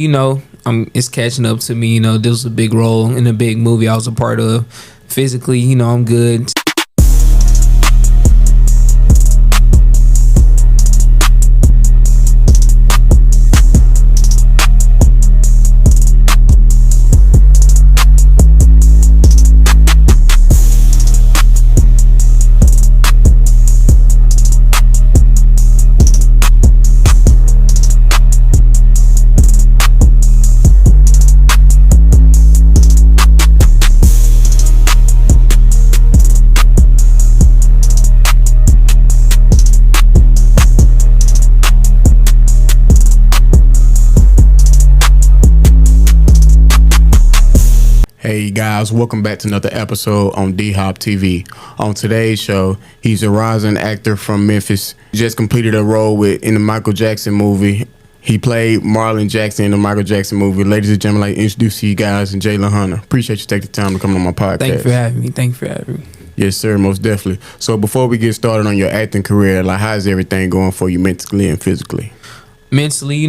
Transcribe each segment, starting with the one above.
It's catching up to me. This was a big role in a big movie I was a part of. Physically, I'm good. Hey guys, welcome back to another episode on DHOPTV. On today's show, he's a rising actor from Memphis. Just completed a role in the Michael Jackson movie. He played Marlon Jackson in the Michael Jackson movie. Ladies and gentlemen, I'd like to introduce you guys and Jaylen Hunter. Appreciate you taking the time to come on my podcast. Thank you for having me. Yes, sir, most definitely. So before we get started on your acting career, how's everything going for you mentally and physically? Mentally,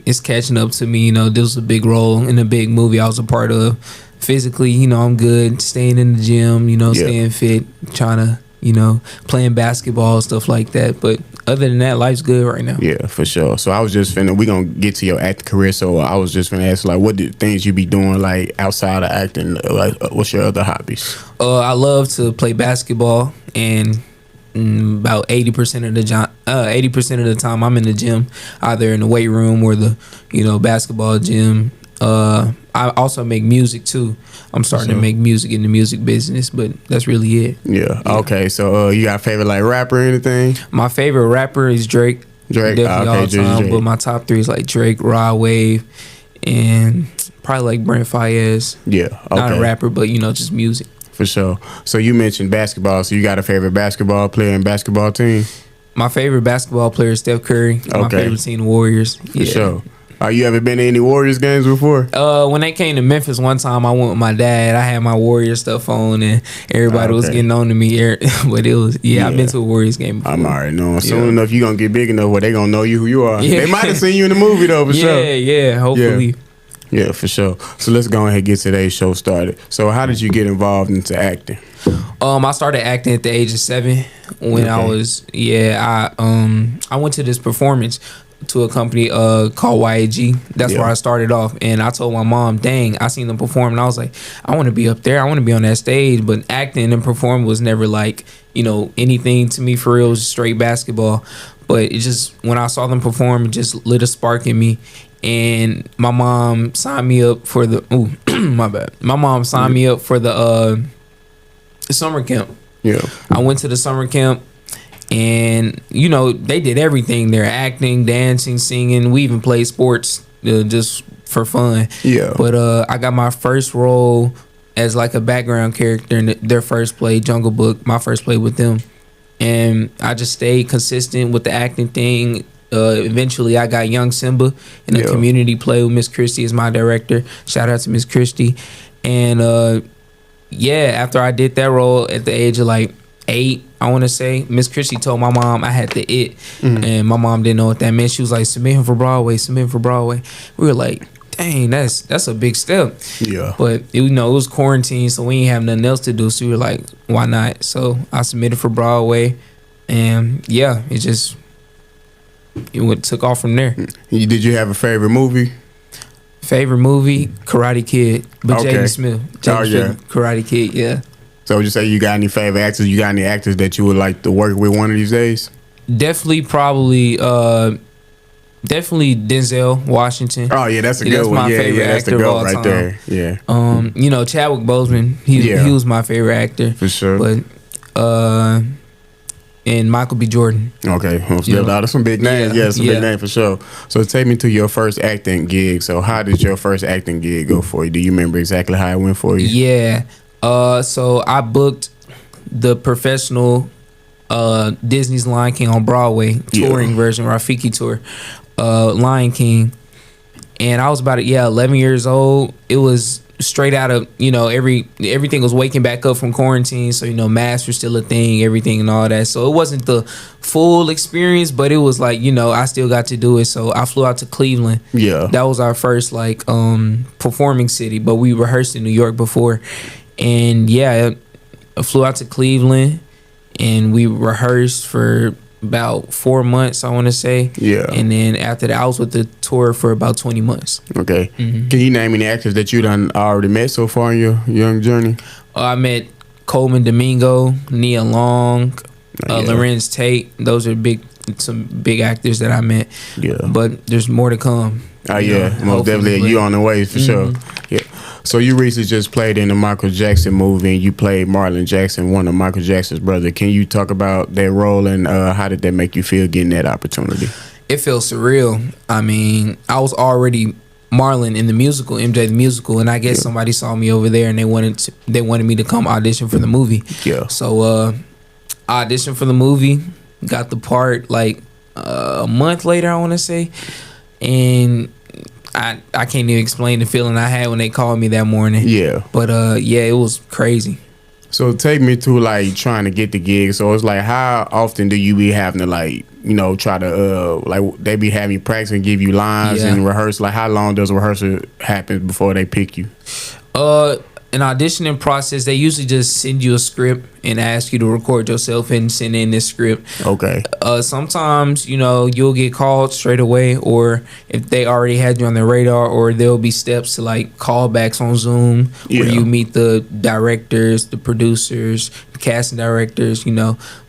it's catching up to me. This was a big role in a big movie I was a part of. Physically, I'm good. Staying in the gym, staying fit, trying to, playing basketball, stuff like that. But other than that, life's good right now. Yeah, for sure. So I was just we're going to get to your acting career. So I was just going to ask, what things you be doing, outside of acting? What's your other hobbies? I love to play basketball, and about 80% of the time I'm in the gym, either in the weight room or the, basketball gym. I also make music too. I'm starting to make music in the music business, but that's really it. Yeah. Okay. So you got a favorite rapper or anything? My favorite rapper is Drake. Definitely all time. Drake. But my top three is Drake, Rod Wave, and probably Brent Fayez. Yeah. Okay. Not a rapper, but just music. For sure. So you mentioned basketball. So you got a favorite basketball player and basketball team? My favorite basketball player is Steph Curry. My favorite team, the Warriors. For sure. You ever been to any Warriors games before? When they came to Memphis one time, I went with my dad. I had my Warriors stuff on, and everybody was getting on to me. But it was, I've been to a Warriors game before. I'm already knowing. Soon enough, you're going to get big enough where they going to know you who you are. Yeah. They might have seen you in the movie, though, for sure. Yeah, hopefully. Yeah, for sure. So let's go ahead and get today's show started. So how did you get involved into acting? I started acting at the age of 7 when I was, I went to this performance to a company called YAG. That's where I started off, and I told my mom, dang, I seen them perform, and I was like, I want to be up there, I want to be on that stage. But acting and performing was never anything to me for real. It was straight basketball. But it just, when I saw them perform, it just lit a spark in me. And my mom signed me up for the my bad. My mom signed me up for the summer camp. Yeah. I went to the summer camp, and they did everything there: acting, dancing, singing. We even played sports just for fun. Yeah. But I got my first role as a background character in their first play, Jungle Book. My first play with them, and I just stayed consistent with the acting thing. Eventually, I got Young Simba in a community play with Miss Christie as my director. Shout out to Miss Christie. And after I did that role at the age of 8, I want to say, Miss Christie told my mom I had the it, and my mom didn't know what that meant. She was like, submit him for Broadway. We were like, dang, that's a big step. Yeah. But it was quarantine, so we didn't have nothing else to do. So we were like, why not? So I submitted for Broadway, and it took off from there. Did you have a favorite movie? Favorite movie? Karate Kid. But Jaden Smith. Karate Kid, yeah. So would you say you got any favorite actors? You got any actors that you would like to work with one of these days? Definitely Denzel Washington. Oh yeah, that's a good one. That's my favorite actor of all time. There. Yeah. Chadwick Boseman. He was my favorite actor for sure. But and Michael B. Jordan. Okay, that's some big names. Yeah, some big names for sure. So take me to your first acting gig. So how did your first acting gig go for you? Do you remember exactly how it went for you? Yeah. So I booked the professional Disney's Lion King on Broadway touring version, Rafiki tour, Lion King, and I was about 11 years old. It was straight out of, everything was waking back up from quarantine, so masks were still a thing, everything and all that. So it wasn't the full experience, but it was like, I still got to do it. So I flew out to Cleveland. Yeah, that was our first like performing city, but we rehearsed in New York before. And I flew out to Cleveland and we rehearsed for about 4 months, I want to say. Yeah. And then after that, I was with the tour for about 20 months. Okay. Mm-hmm. Can you name any actors that you done already met so far in your young journey? I met Coleman Domingo, Nia Long, Lorenz Tate. Those are some big actors that I met. Yeah. But there's more to come. Oh, yeah. Most definitely. You on the way for sure. Yeah. So you recently just played in the Michael Jackson movie, and you played Marlon Jackson, one of Michael Jackson's brother. Can you talk about that role and how did that make you feel getting that opportunity? It feels surreal. I mean, I was already Marlon in the musical, MJ the musical, and I guess somebody saw me over there and they wanted me to come audition for the movie. Yeah. So I auditioned for the movie, got the part like a month later, I want to say, and I can't even explain the feeling I had when they called me that morning. Yeah. But it was crazy. So take me to like trying to get the gig. So it's like, how often do you be having to like, try to like they be having you practice and give you lines and rehearse? Like how long does a rehearsal happen before they pick you? An auditioning process, they usually just send you a script and ask you to record yourself and send in this script. Okay. Sometimes, you'll get called straight away, or if they already had you on their radar, or there'll be steps to like callbacks on Zoom where you meet the directors, the producers, the casting directors,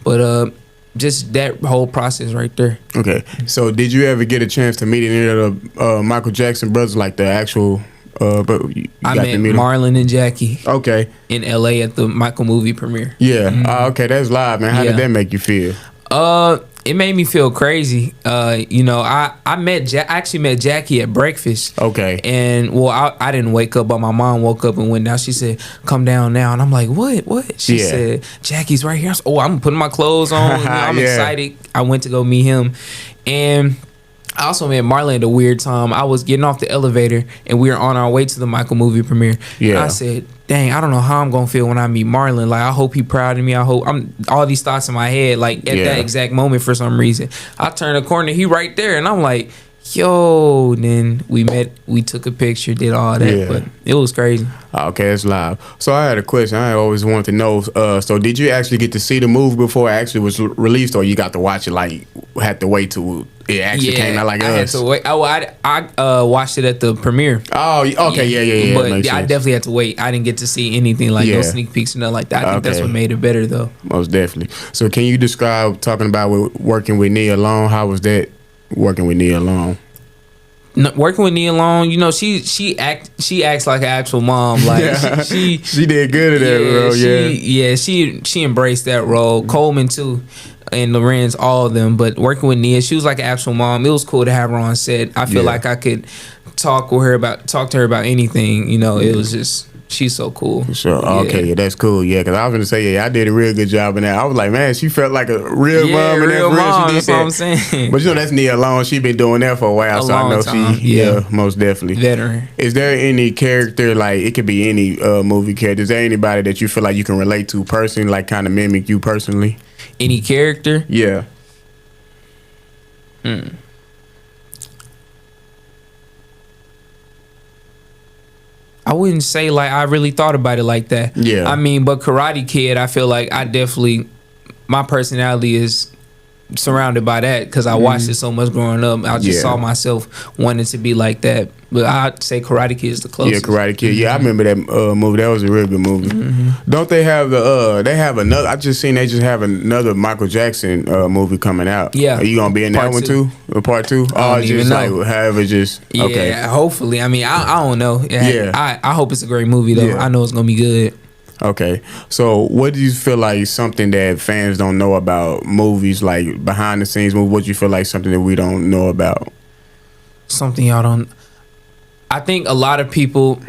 But just that whole process right there. Okay. So did you ever get a chance to meet any of the Michael Jackson brothers, like the actual... but I met Marlon and Jackie. Okay. In LA at the Michael movie premiere. Yeah. Mm-hmm. Okay, that's live, man. How did that make you feel? It made me feel crazy. I actually met Jackie at breakfast. Okay. And I didn't wake up, but my mom woke up and went down. She said, "Come down now." And I'm like, "What?" She said, "Jackie's right here." I said, I'm putting my clothes on. I'm excited. I went to go meet him, and I also met Marlon at a weird time. I was getting off the elevator and we were on our way to the Michael movie premiere. Yeah. I said, dang, I don't know how I'm gonna feel when I meet Marlon. Like, I hope he proud of me. I hope I'm all these thoughts in my head. Like at that exact moment, for some reason, I turned the corner, he right there, and I'm like, yo. Then we met, we took a picture, did all that, but it was crazy. Okay, it's live. So I had a question. I always wanted to know. So did you actually get to see the movie before it actually was released, or you got to watch it like had to wait till it actually came out like us? I had to wait. I watched it at the premiere. Oh, okay, yeah. But I definitely had to wait. I didn't get to see anything like no sneak peeks or nothing like that. I think that's what made it better, though. Most definitely. So can you describe talking about working with Nia Long? How was that working with Nia Long? Working with Nia Long, she acts like an actual mom. Like she did good at that role. She embraced that role. Coleman too, and Lorenz, all of them. But working with Nia, she was like an actual mom. It was cool to have her on set. I feel like I could talk to her about anything. It was just. She's so cool. Sure. Okay, that's cool. Yeah, because I was going to say, I did a real good job in that. I was like, man, she felt like a real mom. Real mom, that's what I'm saying. But that's Nia Long. She been doing that for a while, so I know time. Most definitely. Veteran. Is there any character, like, it could be any movie character, is there anybody that you feel like you can relate to personally, like kind of mimic you personally? Any character? Yeah. I wouldn't say like I really thought about it like that. Yeah. I mean, but Karate Kid, I feel like my personality is surrounded by that because I watched it so much growing up. I just saw myself wanting to be like that. But I'd say Karate Kid is the closest. Yeah, Karate Kid. Yeah, I remember that movie. That was a real good movie. Don't they have they have another? I just seen they just have another Michael Jackson movie coming out. Yeah. Are you gonna be in that one too? Part two? Oh, it's just like however, just okay. Yeah, hopefully. I mean, I don't know. I hope it's a great movie though. I know it's gonna be good. Okay, so what do you feel like something that fans don't know about movies, like behind the scenes movies? What do you feel like something that we don't know about? Something y'all don't. I think a lot of people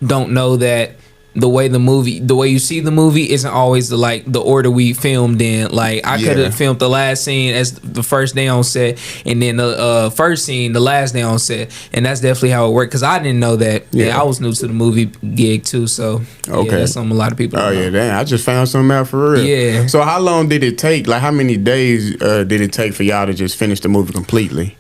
don't know that the way you see the movie isn't always the order we filmed in. Like I could have filmed the last scene as the first day on set, and then the first scene the last day on set, and that's definitely how it worked. Cause I didn't know that. Yeah, I was new to the movie gig too, so that's something a lot of people. Oh yeah, damn! I just found something out for real. Yeah. So how long did it take? Like how many days did it take for y'all to just finish the movie completely?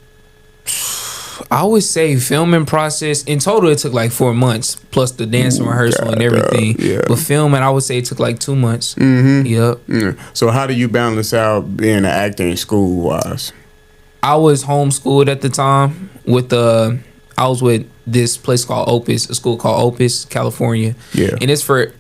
I would say filming process in total it took like 4 months plus the dance rehearsal and everything. But filming I would say it took like 2 months. Yep. So how do you balance out being an actor in school wise? I was homeschooled at the time with I was with this place called Opus, a school called Opus, California. Yeah. And it's for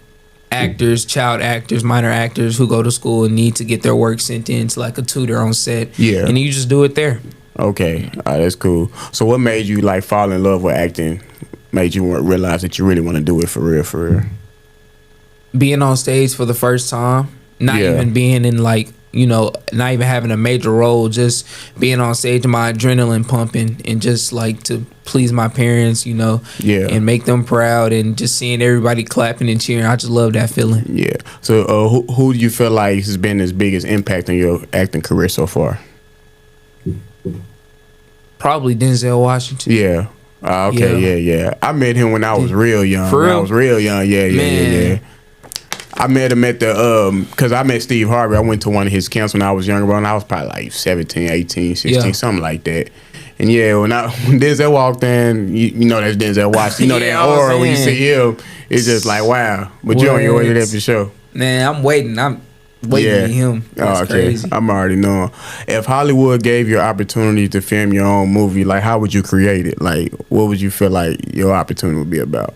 actors, child actors, minor actors who go to school and need to get their work sent in to like a tutor on set. Yeah. And you just do it there. Okay, that's cool. So what made you like fall in love with acting? Made you realize that you really want to do it for real, for real? Being on stage for the first time, not even being in like, not even having a major role, just being on stage and my adrenaline pumping and just like to please my parents, and make them proud and just seeing everybody clapping and cheering. I just love that feeling. Yeah. So who do you feel like has been his biggest impact on your acting career so far? Probably Denzel Washington. Yeah. Okay. Yeah. I met him when I was real young. For real? When I was real young. Yeah. I met him at the because I met Steve Harvey. I went to one of his camps when I was younger, and I was probably like 17, 18, 16, something like that. And when Denzel walked in, you know that's Denzel Washington. You know that aura when you see him, it's just like wow. But you're on your way to that for sure. Man, I'm waiting. I'm waiting to him. That's crazy. I'm already knowing. If Hollywood gave you an opportunity to film your own movie, like how would you create it? Like what would you feel like your opportunity would be about?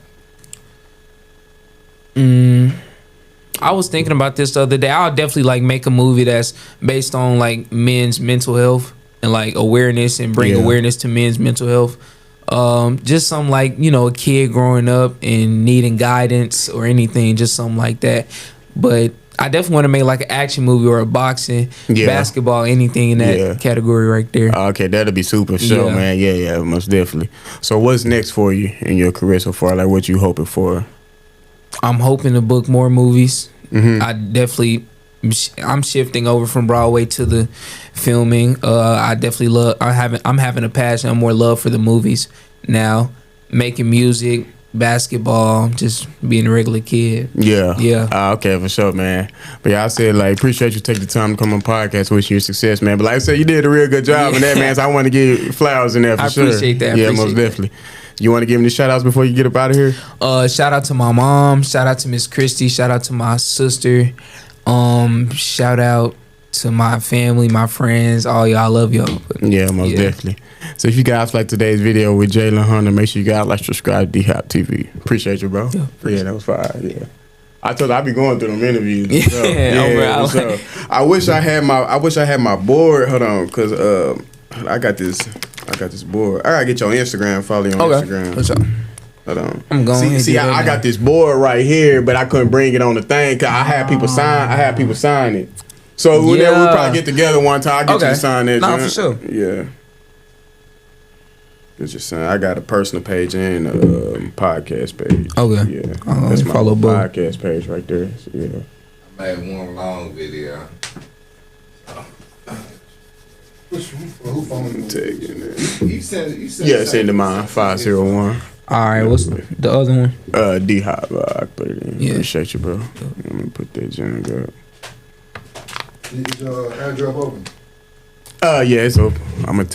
I was thinking about this the other day. I'll definitely like make a movie that's based on like men's mental health and like awareness and bring awareness to men's mental health. Just something like, a kid growing up and needing guidance or anything, just something like that. But I definitely want to make like an action movie or a boxing, basketball, anything in that category right there. Okay, that'll be super sure, man. Yeah, most definitely. So what's next for you in your career so far? Like what you hoping for? I'm hoping to book more movies. I'm shifting over from Broadway to the filming. I definitely I'm having a passion and more love for the movies now. Making music, basketball, just being a regular kid. Okay, for sure, man. But I said like appreciate you taking the time to come on podcast. Wish you success, man. But like I said, you did a real good job in that, man. So I want to give you flowers in there for sure. I appreciate that. Most definitely. You want to give me the shout outs before you get up out of here? Shout out to my mom, shout out to Miss Christy, shout out to my sister, shout out to my family, my friends, all y'all. I love y'all. Most definitely. So if you guys like today's video with Jaylen Hunter, make sure you guys like, subscribe to DHOPTV. Appreciate you, bro. Yeah, that was fire. Yeah. I told you I be going through them interviews. So I wish I had my board. Hold on, cause I got this board. I gotta get you on Instagram. Follow you on Instagram. What's up? Hold on. I'm going. See, I got this board right here, but I couldn't bring it on the thing because I had people sign it. So we'll probably get together one time. I'll get you to sign it. Nah, for sure. Yeah. It's just saying, I got a personal page and a podcast page. Okay. Yeah. That's my follow podcast page right there. So, yeah. I made one long video. Who phone? You send send to mine, 501. All right, what's the other one? D-Hop. I put it in. Appreciate you, bro. Let me put that junk up. Is your airdrop open? Yeah, it's open. I'm gonna